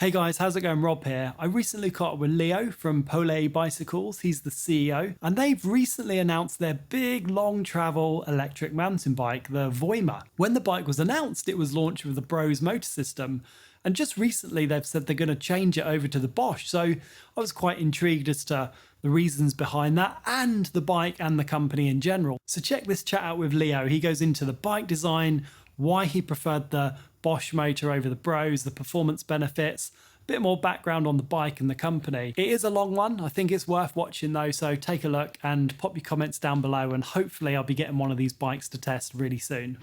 Hey guys, how's it going? Rob here. I recently caught up with Leo from Pole Bicycles. He's the CEO, and they've recently announced their big long travel electric mountain bike, the Voima. When the bike was announced, it was launched with the Brose motor system, and just recently they've said they're going to change it over to the Bosch. So I was quite intrigued as to the reasons behind that and the bike and the company in general. So check this chat out with Leo. He goes into the bike design, why he preferred the Bosch motor over the Brose, the performance benefits, a bit more background on the bike and the company. It is a long one. I think it's worth watching though, so take a look and pop your comments down below, and hopefully I'll be getting one of these bikes to test really soon.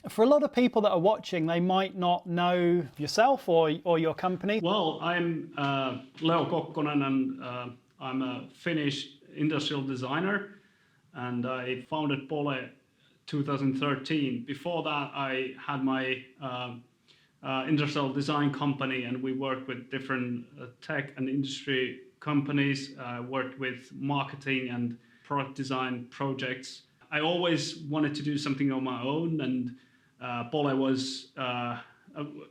For a lot of people that are watching, they might not know yourself or your company. Well, I'm Leo Kokkonen, and I'm a Finnish industrial designer, and I founded Pole 2013. Before that, I had my industrial design company, and we worked with different tech and industry companies, worked with marketing and product design projects. I always wanted to do something on my own, and Pole was,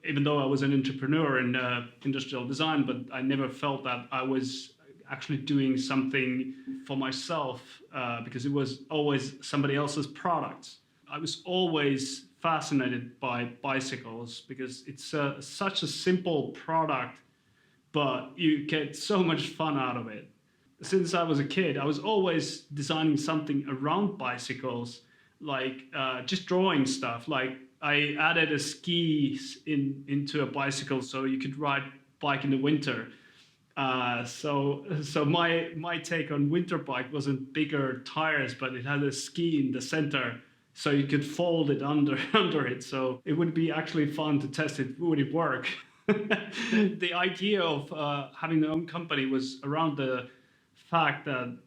even though I was an entrepreneur in industrial design, but I never felt that I was actually doing something for myself because it was always somebody else's products. I was always fascinated by bicycles because it's such a simple product, but you get so much fun out of it. Since I was a kid, I was always designing something around bicycles, like just drawing stuff. Like I added a skis into a bicycle so you could ride bike in the winter. So my take on winter bike wasn't bigger tires, but it had a ski in the center, so you could fold it under it. So it would be actually fun to test it. Would it work? The idea of having their own company was around the fact that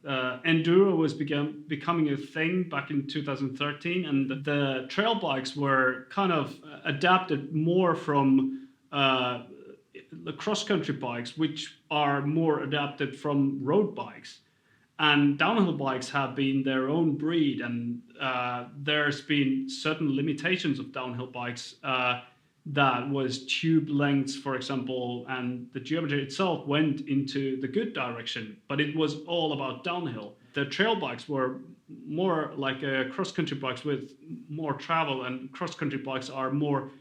enduro was becoming a thing back in 2013, and the trail bikes were kind of adapted more from the cross-country bikes, which are more adapted from road bikes. And downhill bikes have been their own breed, and there's been certain limitations of downhill bikes that was tube lengths, for example, and the geometry itself went into the good direction, but it was all about downhill. The trail bikes were more like cross-country bikes with more travel, and cross-country bikes are more,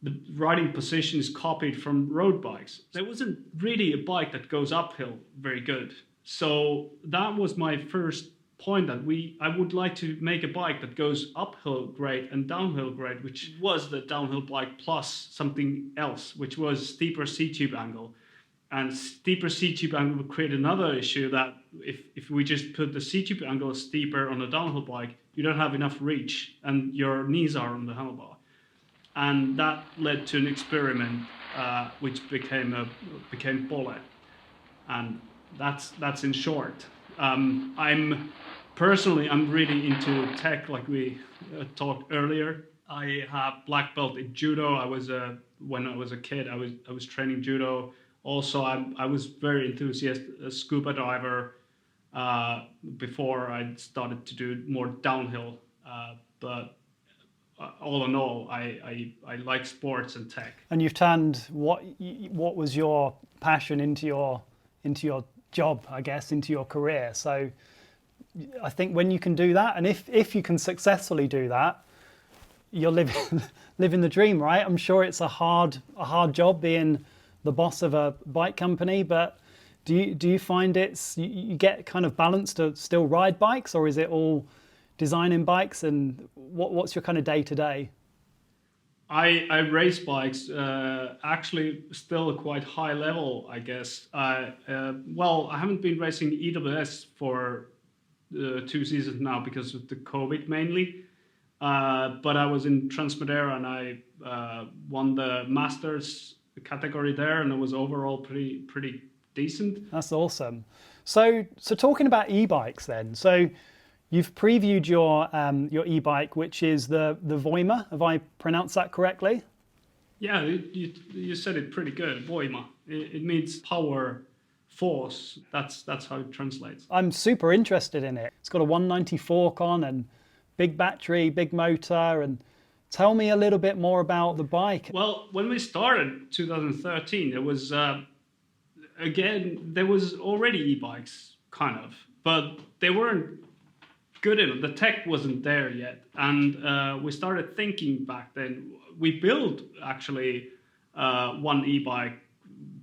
the riding position is copied from road bikes. There wasn't really a bike that goes uphill very good. So that was my first point, that I would like to make a bike that goes uphill great and downhill great, which was the downhill bike plus something else, which was steeper C-tube angle. And steeper C-tube angle would create another issue, that if we just put the C-tube angle steeper on a downhill bike, you don't have enough reach and your knees are on the handlebar. And that led to an experiment which became Pole. And that's in short. I'm really into tech, like we talked earlier. I have black belt in judo. When I was a kid, I was training judo. Also, I was very enthusiastic, a scuba diver before I started to do more downhill. But all in all, I like sports and tech. And you've turned what was your passion into your job, I guess, into your career. So I think when you can do that, and if you can successfully do that, you're living the dream, right? I'm sure it's a hard job being the boss of a bike company, but do you find you get kind of balance to still ride bikes, or is it all designing bikes? And what's your kind of day to day? I race bikes, actually still a quite high level, I guess. I haven't been racing EWS for 2 seasons now because of the COVID mainly. But I was in Transmadeira, and I won the Masters category there, and it was overall pretty decent. That's awesome. So talking about e-bikes then, so you've previewed your e-bike, which is the Voima. Have I pronounced that correctly? Yeah, you said it pretty good. Voima. It means power, force. That's how it translates. I'm super interested in it. It's got a 190 fork on, and big battery, big motor, and Tell me a little bit more about the bike. Well, when we started 2013, it was again there was already e-bikes kind of, but they weren't good enough. The tech wasn't there yet, and we started thinking back then. We built actually one e-bike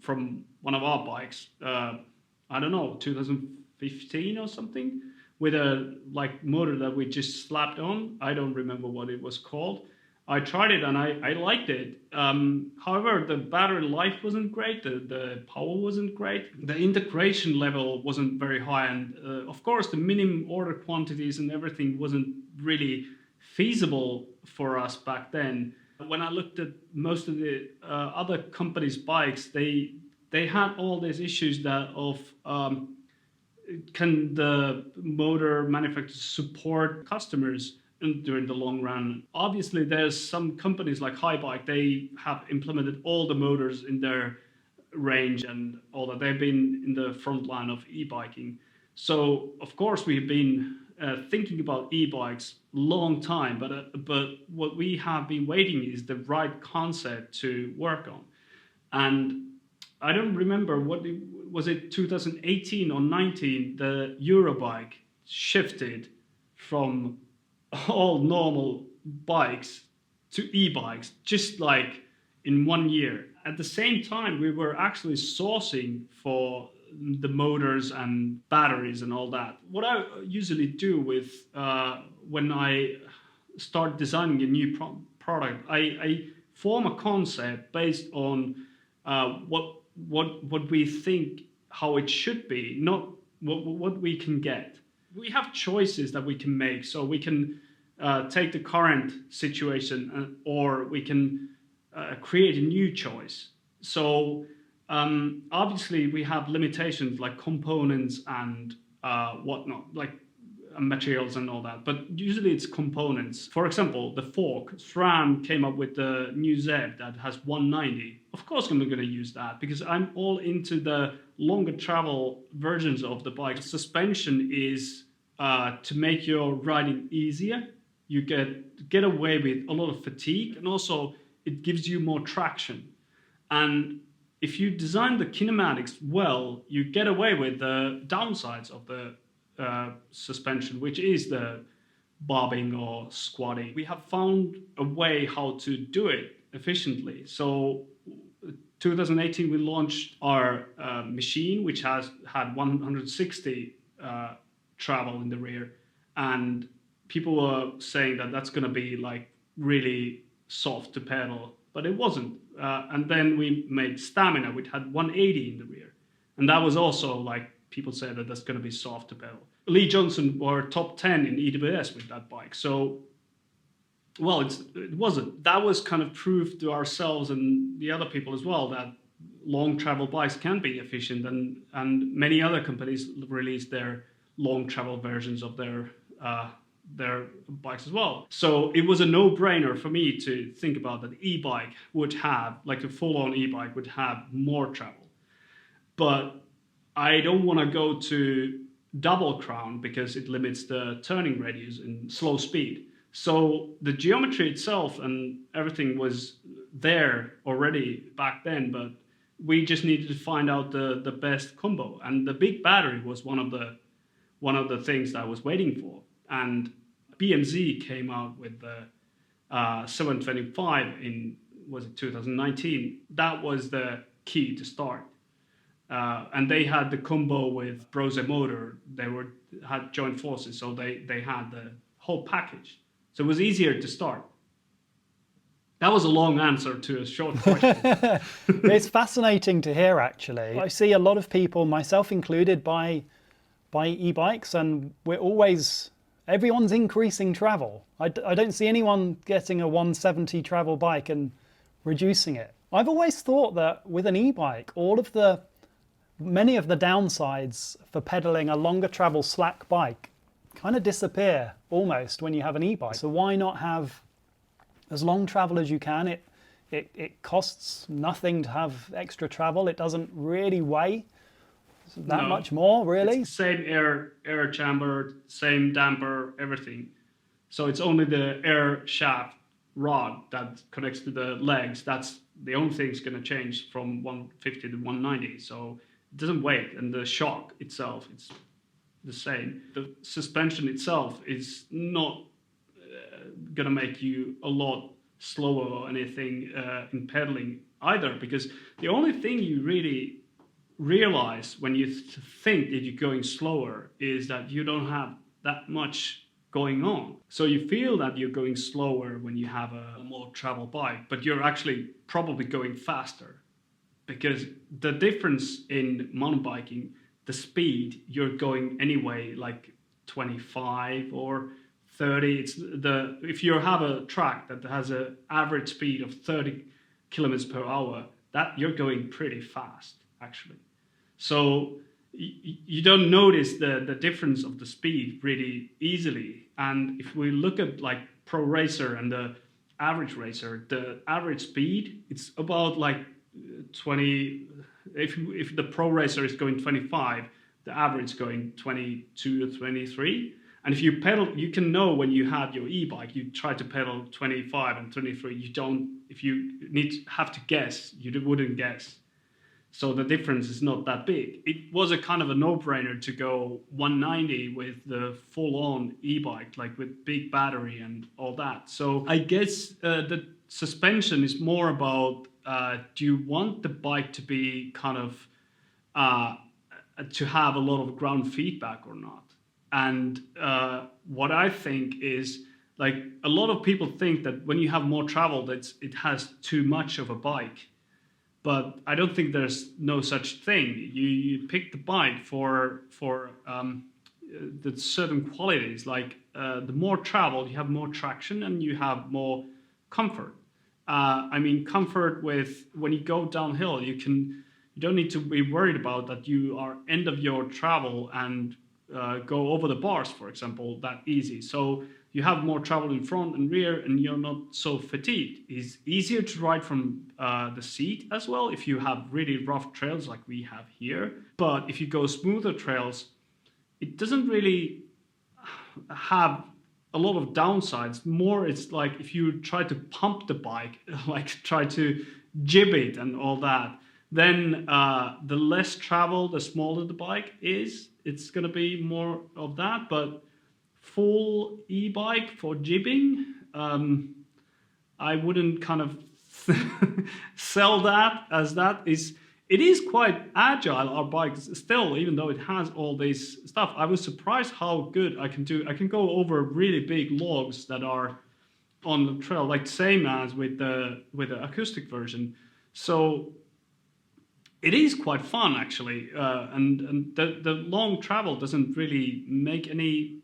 from one of our bikes. I don't know, 2015 or something, with a like motor that we just slapped on. I don't remember what it was called. I tried it and I liked it. However, the battery life wasn't great. The power wasn't great. The integration level wasn't very high. And of course, the minimum order quantities and everything wasn't really feasible for us back then. When I looked at most of the other companies' bikes, they had all these issues that of can the motor manufacturers support customers during the long run. Obviously, there's some companies like Ebike, they have implemented all the motors in their range and all that. They've been in the front line of e-biking. So, of course, we've been thinking about e-bikes long time, but what we have been waiting is the right concept to work on. And I don't remember, was it 2018 or 19, the Eurobike shifted from all normal bikes to e-bikes, just like in 1 year. At the same time, we were actually sourcing for the motors and batteries and all that. What I usually do with when I start designing a new product, I form a concept based on what we think how it should be, not what we can get. We have choices that we can make, so we can take the current situation or we can create a new choice. So obviously we have limitations like components and whatnot, like materials and all that, but usually it's components. For example, the fork, SRAM came up with the new Z that has 190. Of course I'm going to use that because I'm all into the longer travel versions of the bike. Suspension is to make your riding easier. You get away with a lot of fatigue, and also it gives you more traction. And if you design the kinematics well, you get away with the downsides of the suspension, which is the bobbing or squatting. We have found a way how to do it efficiently. So 2018 we launched our machine, which has had 160 travel in the rear, and people were saying that that's going to be like really soft to pedal, but it wasn't. And then we made Stamina, which had 180 in the rear, and that was also like people said that that's going to be soft to pedal. Lee Johnson were top 10 in EWS with that bike. So, well, it wasn't. That was kind of proof to ourselves and the other people as well that long travel bikes can be efficient, and many other companies released their long travel versions of their bikes as well. So it was a no-brainer for me to think about that e-bike would have, like a full-on e-bike would have more travel. But I don't want to go to double crown because it limits the turning radius and slow speed. So the geometry itself and everything was there already back then, but we just needed to find out the best combo. And the big battery was one of the things that I was waiting for. And BMZ came out with the 725 in, was it 2019? That was the key to start. And they had the combo with Brose motor. They had joined forces, so they had the whole package. So it was easier to start. That was a long answer to a short question. It's fascinating to hear, actually. I see a lot of people, myself included, buy e-bikes, and everyone's increasing travel. I don't see anyone getting a 170 travel bike and reducing it. I've always thought that with an e-bike, many of the downsides for pedaling a longer travel slack bike kind of disappear almost when you have an e-bike. So why not have as long travel as you can? It costs nothing to have extra travel. It doesn't really weigh that much more, really. It's the same air chamber, same damper, everything. So it's only the air shaft rod that connects to the legs. That's the only thing that's going to change from 150 to 190. So it doesn't weigh, and the shock itself, it's the same. The suspension itself is not going to make you a lot slower or anything in pedaling either, because the only thing you really realize when you think that you're going slower is that you don't have that much going on. So you feel that you're going slower when you have a more travel bike, but you're actually probably going faster, because the difference in mountain biking, the speed, you're going anyway like 25 or 30. If you have a track that has an average speed of 30 kilometers per hour, that you're going pretty fast actually. So you don't notice the difference of the speed really easily. And if we look at like pro racer and the average racer, the average speed, it's about like 20. If the pro racer is going 25, the average is going 22 to 23. And if you pedal, you can know when you have your e-bike, you try to pedal 25 and 23. You don't, if you have to guess, you wouldn't guess. So the difference is not that big. It was a kind of a no-brainer to go 190 with the full-on e-bike, like with big battery and all that. So I guess the suspension is more about, do you want the bike to be kind of, to have a lot of ground feedback or not? And what I think is, like, a lot of people think that when you have more travel, that it has too much of a bike. But I don't think there's no such thing. You pick the bike for the certain qualities. Like the more travel, you have more traction and you have more comfort. I mean, comfort with when you go downhill, you don't need to be worried about that you are end of your travel and go over the bars, for example, that easy. So you have more travel in front and rear, and you're not so fatigued. It's easier to ride from the seat as well if you have really rough trails like we have here. But if you go smoother trails, it doesn't really have a lot of downsides. More, it's like if you try to pump the bike, like try to jib it and all that, then the less travel, the smaller the bike is. It's going to be more of that. But full e-bike for jibbing, I wouldn't kind of sell that as that is. It is quite agile, our bike still, even though it has all this stuff. I was surprised how good I can do. I can go over really big logs that are on the trail, like same as with the acoustic version. So it is quite fun actually, and the long travel doesn't really make any.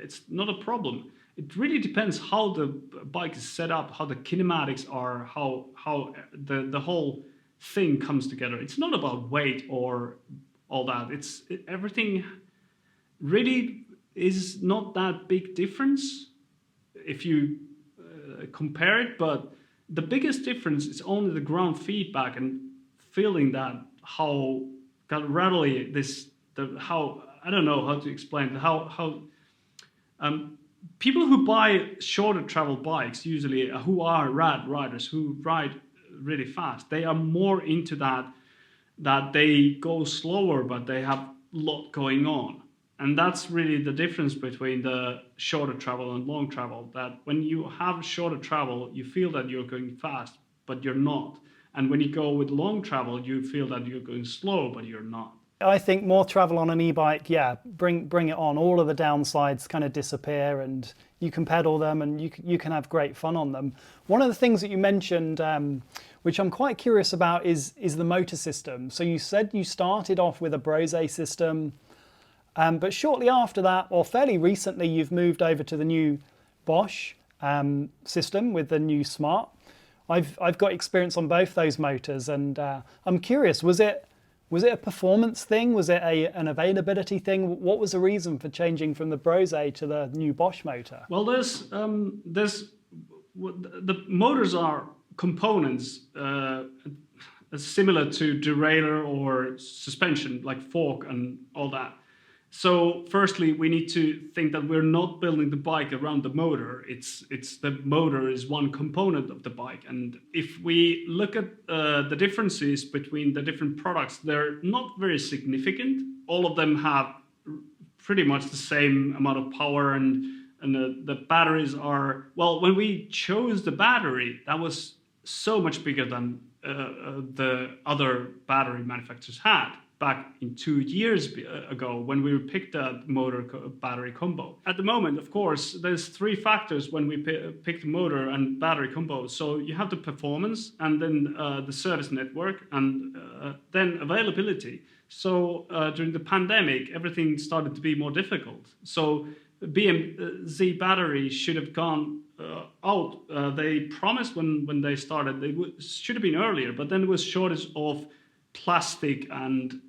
It's not a problem. It really depends how the bike is set up, how the kinematics are, how the whole thing comes together. It's not about weight or all that. Everything really is not that big difference if you compare it. But the biggest difference is only the ground feedback and feeling that how readily how I don't know how to explain how. People who buy shorter travel bikes, usually who are rad riders, who ride really fast, they are more into that they go slower, but they have a lot going on. And that's really the difference between the shorter travel and long travel, that when you have shorter travel, you feel that you're going fast, but you're not. And when you go with long travel, you feel that you're going slow, but you're not. I think more travel on an e-bike, yeah, bring it on. All of the downsides kind of disappear and you can pedal them and you can have great fun on them. One of the things that you mentioned, which I'm quite curious about, is the motor system. So you said you started off with a Brose system, but shortly after that, or fairly recently, you've moved over to the new Bosch system with the new Smart. I've got experience on both those motors, and I'm curious, was it a performance thing? Was it an availability thing? What was the reason for changing from the Brose to the new Bosch motor? Well, there's the motors are components similar to derailleur or suspension, like fork and all that. So firstly, we need to think that we're not building the bike around the motor. It's the motor is one component of the bike. And if we look at the differences between the different products, they're not very significant. All of them have pretty much the same amount of power, and the batteries are, well, when we chose the battery, that was so much bigger than the other battery manufacturers had back in 2 years ago when we picked a motor battery combo. At the moment, of course, there's 3 factors when we pick the motor and battery combo. So you have the performance, and then the service network, and then availability. So during the pandemic, everything started to be more difficult. So BMZ battery should have gone out. They promised when they started, should have been earlier, but then there was shortage of plastic and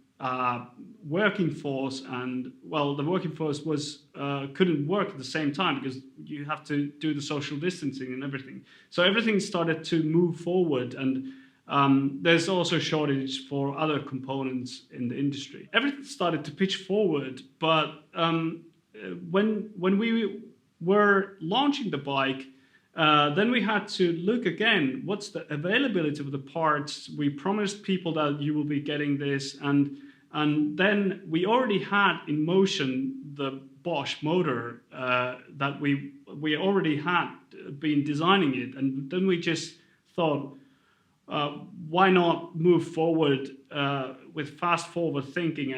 working force, and well, the working force was couldn't work at the same time because you have to do the social distancing and everything. So everything started to move forward, and there's also shortage for other components in the industry. Everything started to pitch forward, but when we were launching the bike, then we had to look again, what's the availability of the parts? We promised people that you will be getting this, and then we already had in motion the Bosch motor that we already had been designing it, and then we just thought, why not move forward with fast forward thinking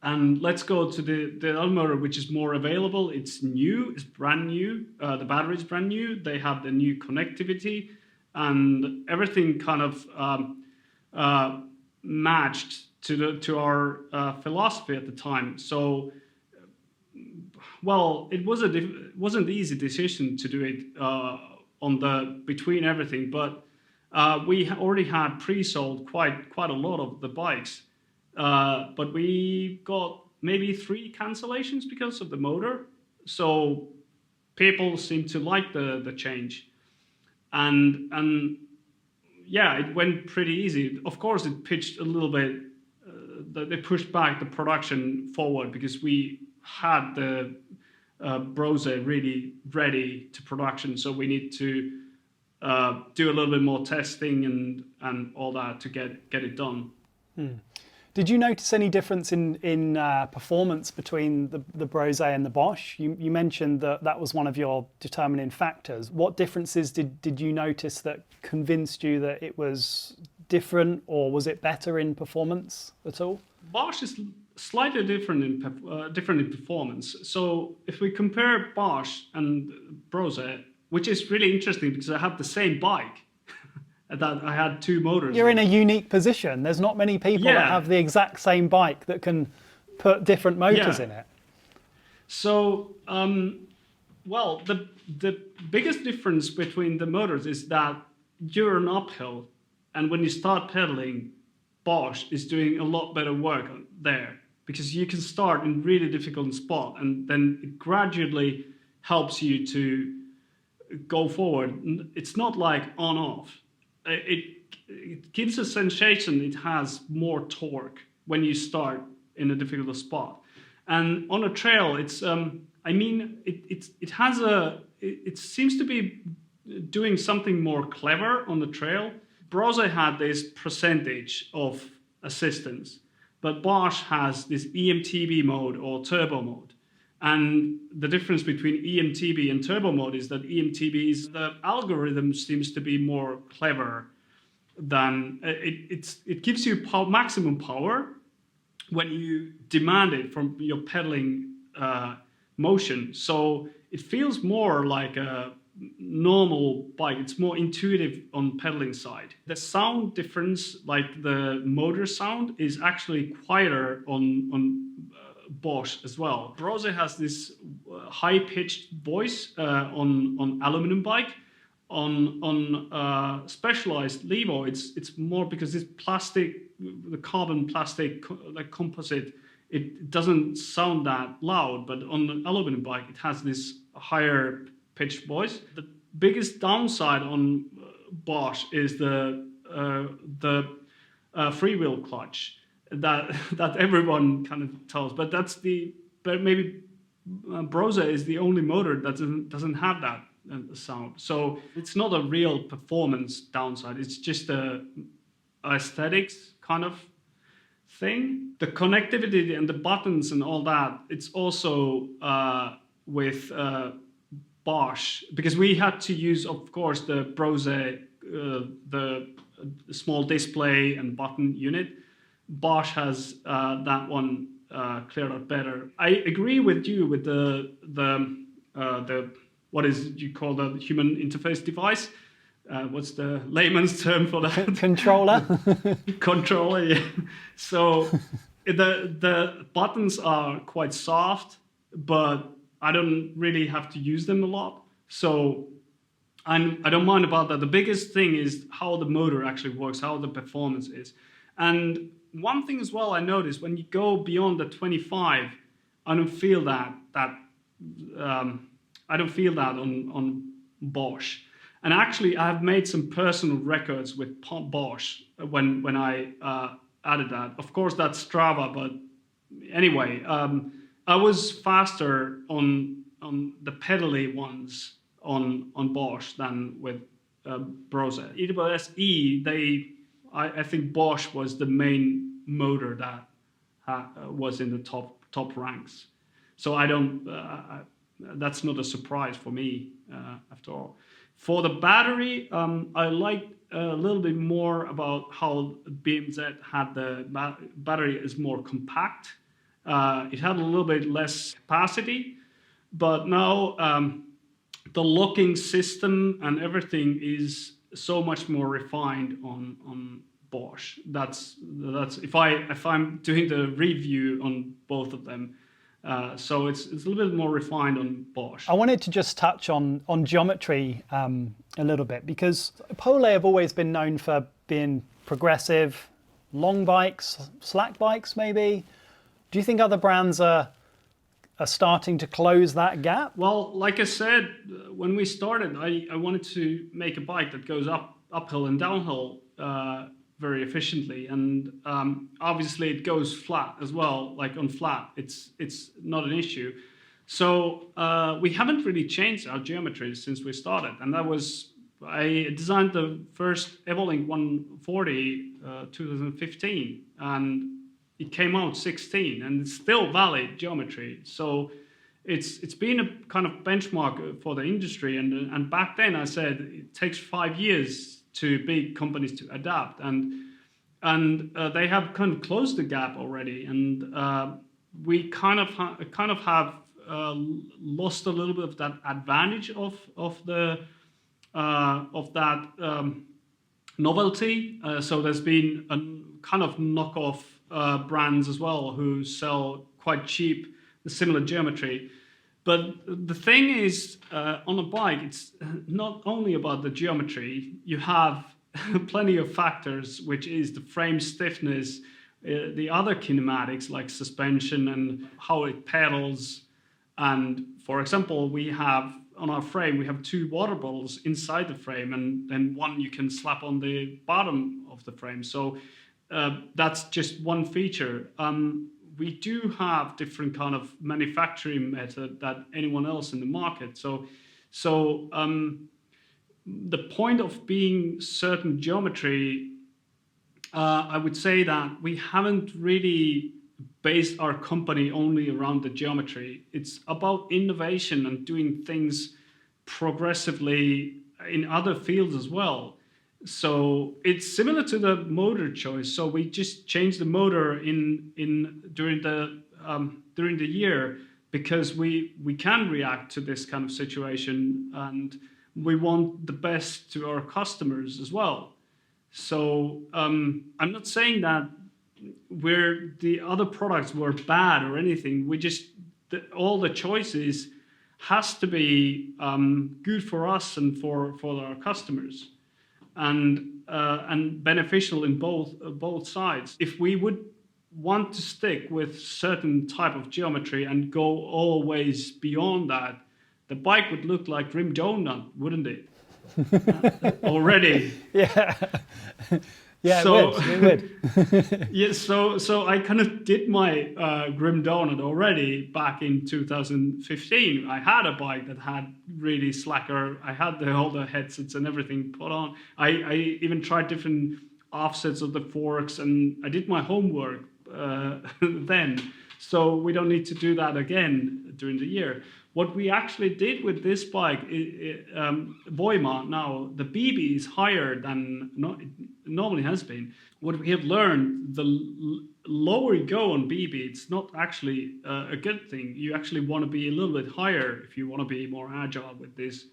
and let's go to the other motor, which is more available. It's new, it's brand new. The battery is brand new. They have the new connectivity, and everything kind of matched to our philosophy at the time. So, well, it wasn't an easy decision to do it between everything, but we already had pre-sold quite a lot of the bikes. But we got maybe 3 cancellations because of the motor. So people seem to like the change, and yeah, it went pretty easy. Of course, it pitched a little bit. They pushed back the production forward because we had the Brose really ready to production. So we need to do a little bit more testing and all that to get it done. Did you notice any difference in performance between the Brose and the Bosch? You mentioned that was one of your determining factors. What differences did you notice that convinced you that it was different, or was it better in performance at all? Bosch is slightly different in performance. So if we compare Bosch and Brose, which is really interesting because I have the same bike. That I had 2 motors. You're in a unique position. There's not many people that have the exact same bike that can put different motors in it. So, well, the biggest difference between the motors is that you're an uphill, and when you start pedaling, Bosch is doing a lot better work there because you can start in really difficult spot, and then it gradually helps you to go forward. It's not like on-off. It gives a sensation it has more torque when you start in a difficult spot, and on a trail it's it seems to be doing something more clever on the trail. Brose had this percentage of assistance, but Bosch has this EMTB mode or turbo mode. And the difference between EMTB and turbo mode is that EMTB is the algorithm seems to be more clever than it gives you maximum power when you demand it from your pedaling motion. So it feels more like a normal bike. It's more intuitive on pedaling side. The sound difference, like the motor sound, is actually quieter on Bosch as well. Brose has this high-pitched voice on aluminum bike. On specialized Levo, it's more because it's plastic, the carbon plastic, like composite. It doesn't sound that loud, but on the aluminum bike, it has this higher pitched voice. The biggest downside on Bosch is the freewheel clutch. that everyone kind of tells. But maybe Brose is the only motor that doesn't have that sound. So it's not a real performance downside. It's just a aesthetics kind of thing. The connectivity and the buttons and all that, it's also with Bosch, because we had to use, of course, the Brose, the small display and button unit. Bosch has that one cleared out better. I agree with you with the what is you call the human interface device. What's the layman's term for that? Controller. Controller, yeah. So the buttons are quite soft, but I don't really have to use them a lot. So I don't mind about that. The biggest thing is how the motor actually works, how the performance is. And one thing as well I noticed, when you go beyond the 25, I don't feel that I don't feel that on Bosch. And actually, I've made some personal records with Bosch when I added that. Of course, that's Strava, but anyway, I was faster on the pedally ones on Bosch than with Brose. EWS-E, I think Bosch was the main motor that was in the top ranks. So I don't. That's not a surprise for me after all. For the battery, I liked a little bit more about how BMZ had the battery is more compact. It had a little bit less capacity, but now the locking system and everything is so much more refined on Bosch. That's if I'm doing the review on both of them. So it's a little bit more refined on Bosch. I wanted to just touch on geometry a little bit, because Pole have always been known for being progressive, long bikes, slack bikes maybe. Do you think other brands are starting to close that gap? Well, like I said, when we started, I wanted to make a bike that goes uphill and downhill very efficiently, and obviously it goes flat as well. Like on flat, it's not an issue. So we haven't really changed our geometry since we started, and I designed the first Evolink 140 2015, and it came out 16, and it's still valid geometry. So it's been a kind of benchmark for the industry, and back then I said it takes 5 years to big companies to adapt, and they have kind of closed the gap already, and we kind of have lost a little bit of that advantage of that novelty. So there's been a kind of knockoff brands as well who sell quite cheap the similar geometry. But the thing is, on a bike, it's not only about the geometry. You have plenty of factors, which is the frame stiffness, the other kinematics like suspension and how it pedals. And for example, we have on our frame, we have 2 water bottles inside the frame, and then one you can slap on the bottom of the frame. So that's just one feature. We do have different kind of manufacturing method than anyone else in the market. So the point of being certain geometry, I would say that we haven't really based our company only around the geometry. It's about innovation and doing things progressively in other fields as well. So it's similar to the motor choice. So we just changed the motor during the year because we can react to this kind of situation, and we want the best to our customers as well. So I'm not saying that the other products were bad or anything. We just all the choices has to be good for us and for our customers. And beneficial in both sides. If we would want to stick with certain type of geometry and go always beyond that, the bike would look like Grim Donut, wouldn't it? Already. Yeah. Yeah, So it would. yeah, so I kind of did my Grim Donut already back in 2015. I had a bike that had really slacker. I had all the headsets and everything put on. I even tried different offsets of the forks, and I did my homework then. So we don't need to do that again during the year. What we actually did with this bike, Voima, now the BB is higher than it normally has been. What we have learned, the lower you go on BB, it's not actually a good thing. You actually want to be a little bit higher if you want to be more agile with these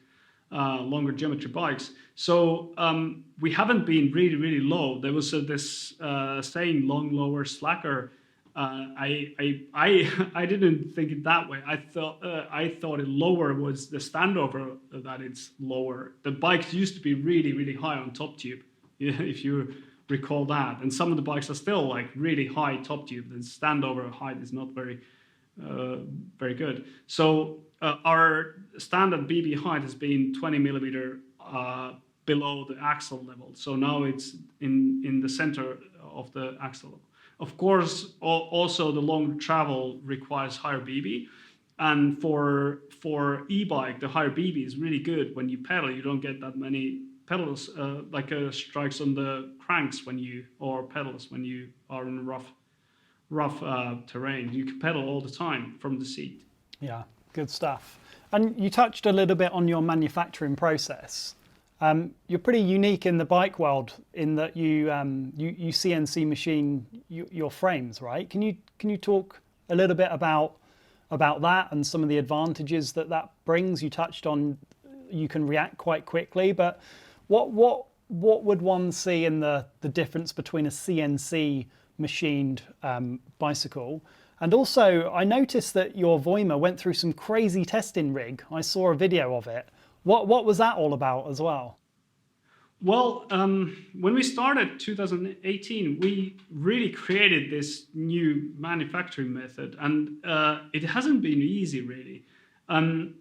longer geometry bikes. So we haven't been really, really low. There was this saying, long, lower, slacker. I didn't think it that way. I thought it lower was the standover that it's lower. The bikes used to be really, really high on top tube, if you recall that. And some of the bikes are still like really high top tube. The standover height is not very good. So our standard BB height has been 20 millimeter below the axle level. So now it's in the center of the axle. Of course, also the long travel requires higher BB, and for e-bike, the higher BB is really good. When you pedal, you don't get that many pedals strikes on the cranks pedals when you are in rough terrain. You can pedal all the time from the seat. Yeah, good stuff. And you touched a little bit on your manufacturing process. You're pretty unique in the bike world in that you CNC machine your frames, right? Can you talk a little bit about that and some of the advantages that brings? You touched on you can react quite quickly, but what would one see in the difference between a CNC machined bicycle? And also, I noticed that your Voima went through some crazy testing rig. I saw a video of it. What was that all about as well? Well, when we started 2018, we really created this new manufacturing method, and it hasn't been easy, really.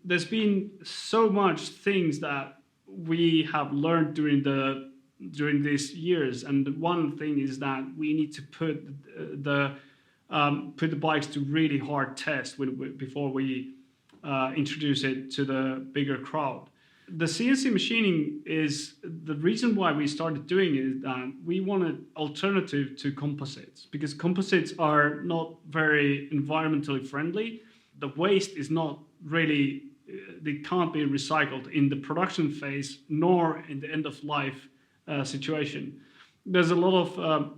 There's been so much things that we have learned during these years, and one thing is that we need to put the bikes to really hard test before we introduce it to the bigger crowd. The CNC machining is the reason why we started doing it is that we wanted alternative to composites, because composites are not very environmentally friendly. The waste is not really, they can't be recycled in the production phase nor in the end of life situation. There's a lot of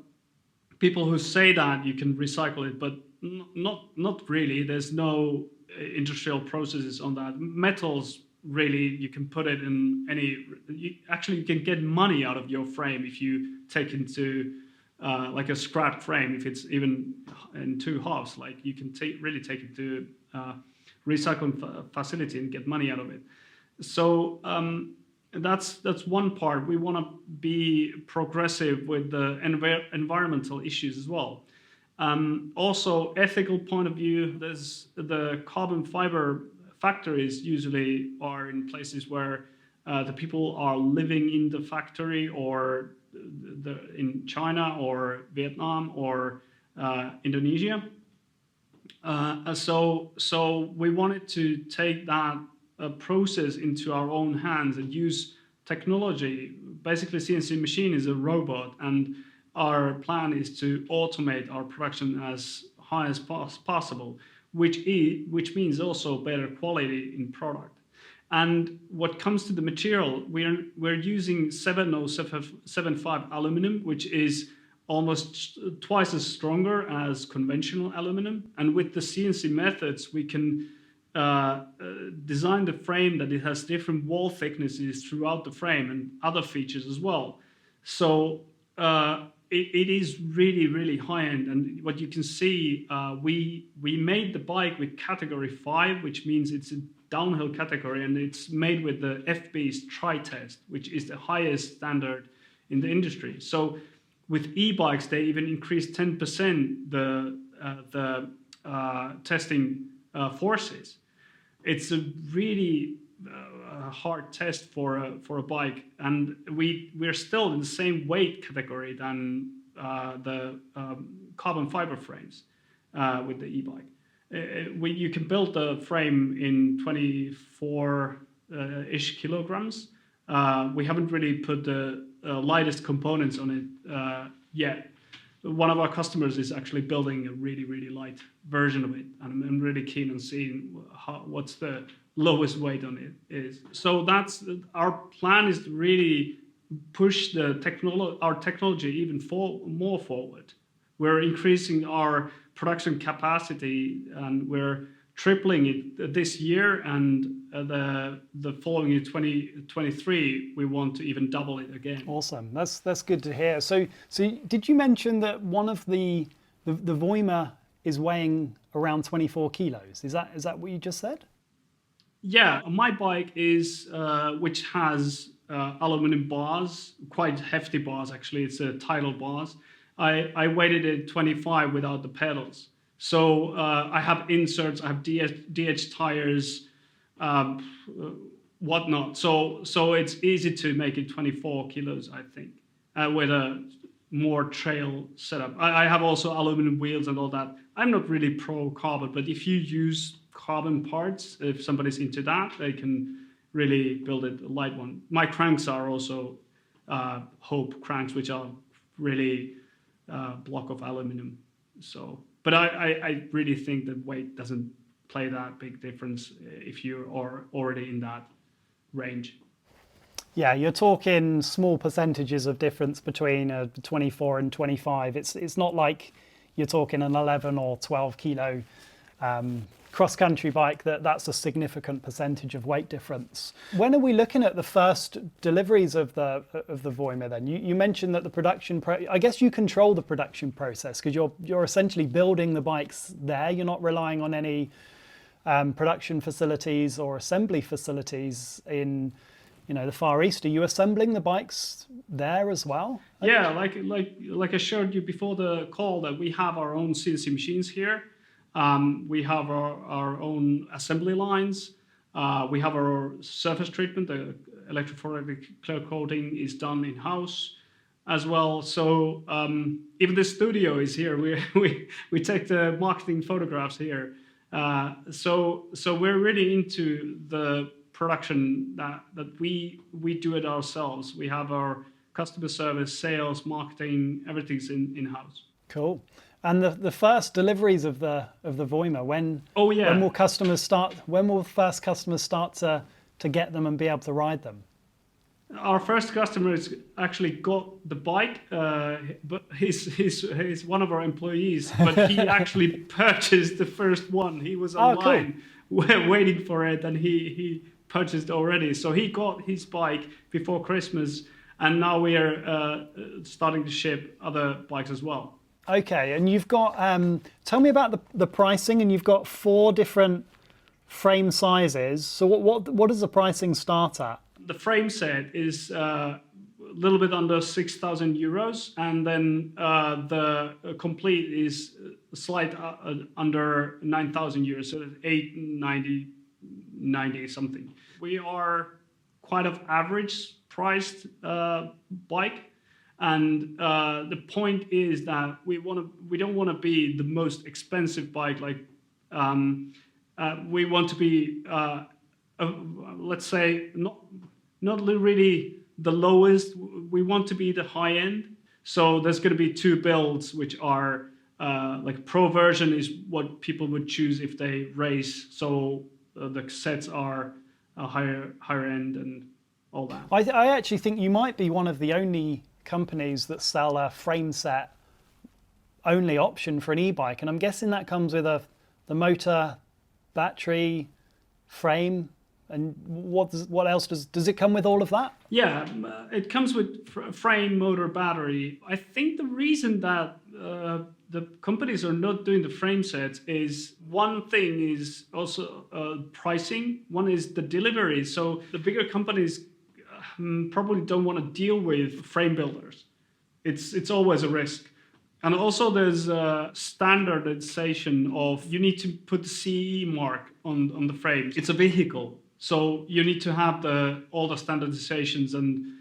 people who say that you can recycle it, but not really. There's no industrial processes on that. Metals, really, you can put it in any. You can get money out of your frame if you take into like a scrap frame. If it's even in two halves, like you can really take it to recycling facility and get money out of it. So that's one part. We want to be progressive with the environmental issues as well. Also, ethical point of view. There's the carbon fiber factories usually are in places where the people are living in the factory, or in China or Vietnam or Indonesia. So we wanted to take that process into our own hands and use technology. Basically, CNC machine is a robot, and our plan is to automate our production as high as possible, which means also better quality in product. And what comes to the material, we're using 7075 aluminum, which is almost twice as stronger as conventional aluminum. And with the CNC methods, we can design the frame that it has different wall thicknesses throughout the frame and other features as well. So it is really, really high-end. And what you can see, we made the bike with category 5, which means it's a downhill category, and it's made with the FB's tri-test, which is the highest standard in the industry. So with e-bikes, they even increased 10% the testing forces. It's a really a hard test for a bike, and we're still in the same weight category than the carbon fiber frames with the e-bike. You can build the frame in 24-ish kilograms. We haven't really put the lightest components on it yet. One of our customers is actually building a really, really light version of it, and I'm really keen on seeing what's the lowest weight on it is. So that's our plan, is to really push our technology even more forward. We're increasing our production capacity, and we're tripling it this year, and the following year, 2023, we want to even double it again. Awesome, that's good to hear. So did you mention that one of the Voima is weighing around 24 kilos? Is that what you just said? Yeah, my bike is which has aluminum bars, quite hefty bars actually. It's a tidal bars. I weighted it 25 without the pedals. So I have inserts, I have DH tires, whatnot. So it's easy to make it 24 kilos, I think, with a more trail setup. I have also aluminum wheels and all that. I'm not really pro carbon, but if you use carbon parts, if somebody's into that, they can really build it a light one. My cranks are also Hope cranks, which are really block of aluminum. So. But I really think that weight doesn't play that big difference if you are already in that range. Yeah, you're talking small percentages of difference between a 24 and 25. It's not like you're talking an 11 or 12 kilo cross-country bike that's a significant percentage of weight difference. When are we looking at the first deliveries of the Voima then? You mentioned that the production I guess you control the production process, because you're essentially building the bikes there. You're not relying on any production facilities or assembly facilities in the Far East. Are you assembling the bikes there as well? Yeah, like I showed you before the call, that we have our own CNC machines here. We have our own assembly lines. We have our surface treatment. The electrophoretic clear coating is done in-house as well. So even the studio is here. We take the marketing photographs here. So we're really into the production that we do it ourselves. We have our customer service, sales, marketing, everything's in-house. Cool. And the first deliveries of the Voima, when will first customers start to get them and be able to ride them? Our first customer has actually got the bike, but he's one of our employees, but he actually purchased the first one. He was online waiting for it, and he purchased already. So he got his bike before Christmas, and now we are starting to ship other bikes as well. Okay, and you've got, tell me about the pricing, and you've got 4 different frame sizes. So what does the pricing start at? The Frameset is a little bit under 6,000 euros, and then the complete is slight under 9,000 euros, so 890 something. We are quite an average priced bike. And the point is that we don't want to be the most expensive bike. Like we want to be, let's say, not really the lowest. We want to be the high end. So there's going to be 2 builds, which are like pro version is what people would choose if they race. So the sets are a higher end and all that. I actually think you might be one of the only companies that sell a Frameset only option for an e-bike, and I'm guessing that comes with the motor, battery, frame, and what else does it come with? All of that? Yeah, it comes with frame, motor, battery. I think the reason that the companies are not doing the frame sets is, one thing is also pricing. One is the delivery. So the bigger companies probably don't want to deal with frame builders. It's always a risk. And also there's a standardization of, you need to put the CE mark on the frames. It's a vehicle. So you need to have all the standardizations, and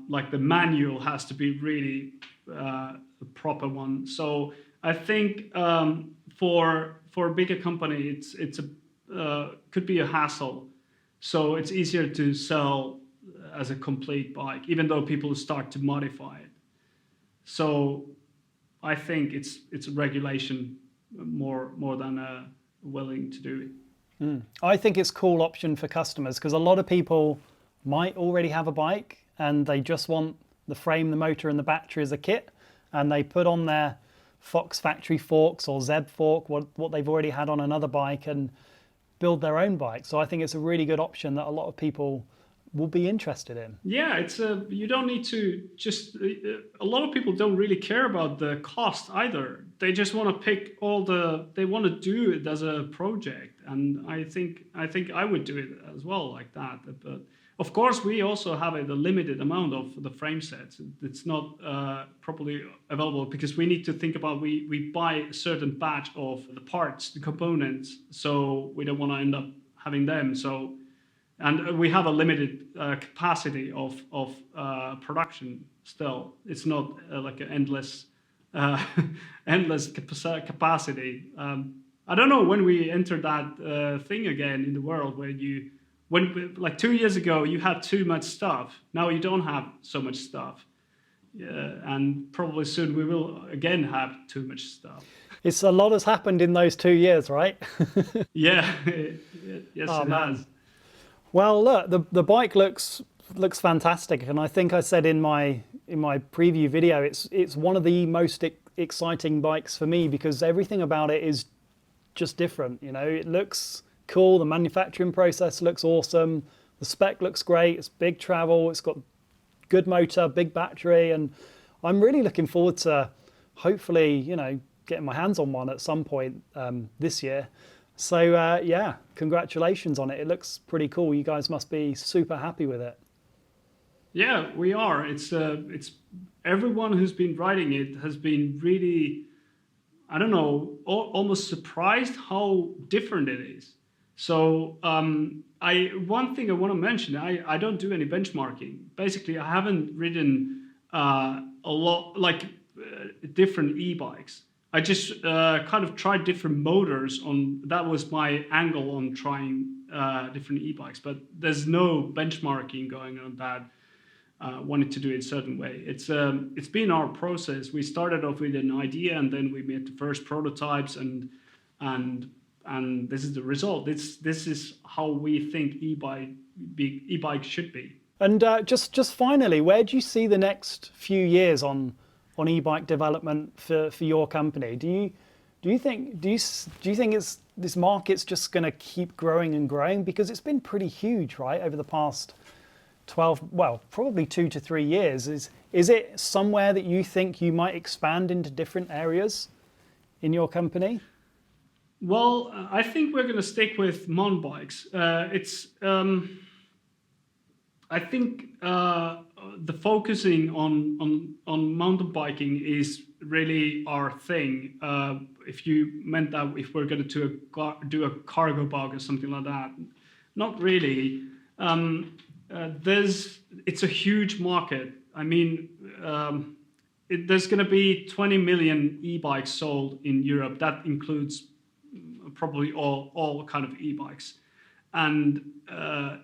like the manual has to be really a proper one. So I think for a bigger company, it's a could be a hassle. So it's easier to sell as a complete bike, even though people start to modify it. So I think it's a regulation more than willing to do it. I think it's a cool option for customers because a lot of people might already have a bike and they just want the frame, the motor and the battery as a kit, and they put on their Fox factory forks or Zeb fork, what they've already had on another bike, and build their own bike. So I think it's a really good option that a lot of people will be interested in. Yeah, you don't need to just, a lot of people don't really care about the cost either. They just want to pick they want to do it as a project. And I think I would do it as well like that. But of course, we also have a limited amount of the frame sets. It's not properly available because we need to think about, we buy a certain batch of the parts, the components, so we don't want to end up having them. So, and we have a limited capacity of production still. It's not like an endless capacity. I don't know when we entered that thing again in the world where like 2 years ago, you had too much stuff. Now you don't have so much stuff. And probably soon we will again have too much stuff. It's a lot has happened in those 2 years, right? Yeah, yes, oh, it man. has. Well, look, the bike looks fantastic, and I think I said in my preview video, it's one of the most exciting bikes for me because everything about it is just different. You know, it looks cool. The manufacturing process looks awesome. The spec looks great. It's big travel. It's got good motor, big battery, and I'm really looking forward to hopefully, you know, getting my hands on one at some point this year. So yeah, congratulations on it. It looks pretty cool. You guys must be super happy with it. Yeah, we are. It's everyone who's been riding it has been really, I don't know, almost surprised how different it is. So one thing I want to mention, I don't do any benchmarking. Basically, I haven't ridden a lot like different e-bikes. I just kind of tried different motors that was my angle on trying different e-bikes, but there's no benchmarking going on that. Wanted to do it a certain way. It's been our process. We started off with an idea, and then we made the first prototypes, and this is the result. This is how we think e-bike should be. And just finally, where do you see the next few years on e-bike development for your company? Do you think this market's just going to keep growing and growing, because it's been pretty huge, right, over the past 12, well, probably 2 to 3 years? Is it somewhere that you think you might expand into different areas in your company? Well, I think we're going to stick with mountain bikes. I think the focusing on mountain biking is really our thing. If you meant that if we're going to do a cargo bike or something like that, not really. It's a huge market. I mean, there's going to be 20 million e-bikes sold in Europe. That includes probably all kind of e-bikes, and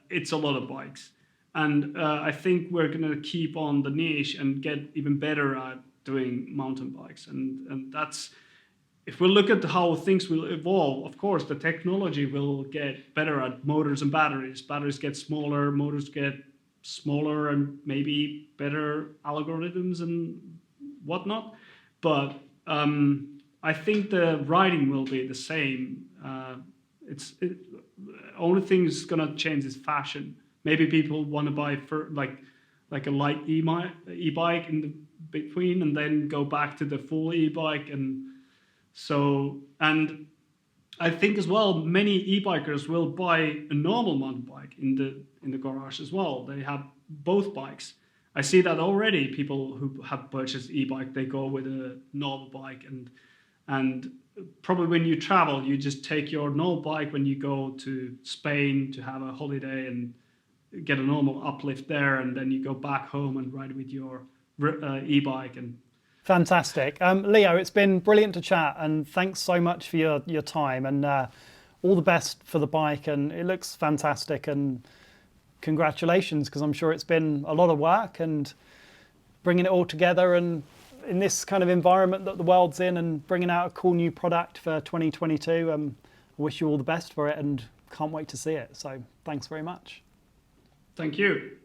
it's a lot of bikes. And I think we're going to keep on the niche and get even better at doing mountain bikes. And that's, if we look at how things will evolve, of course, the technology will get better at motors and batteries. Batteries get smaller, motors get smaller, and maybe better algorithms and whatnot. But I think the riding will be the same. Only thing that's going to change is fashion. Maybe people want to buy like a light e-bike in the between, and then go back to the full e-bike, and I think as well many e-bikers will buy a normal mountain bike in the garage as well. They have both bikes. I see that already. People who have purchased e-bike, they go with a normal bike, And probably when you travel, you just take your normal bike when you go to Spain to have a holiday and get a normal uplift there, and then you go back home and ride with your e-bike. And fantastic. Leo, it's been brilliant to chat, and thanks so much for your time, and all the best for the bike, and it looks fantastic, and congratulations, because I'm sure it's been a lot of work and bringing it all together and in this kind of environment that the world's in, and bringing out a cool new product for 2022. I wish you all the best for it and can't wait to see it. So thanks very much. Thank you.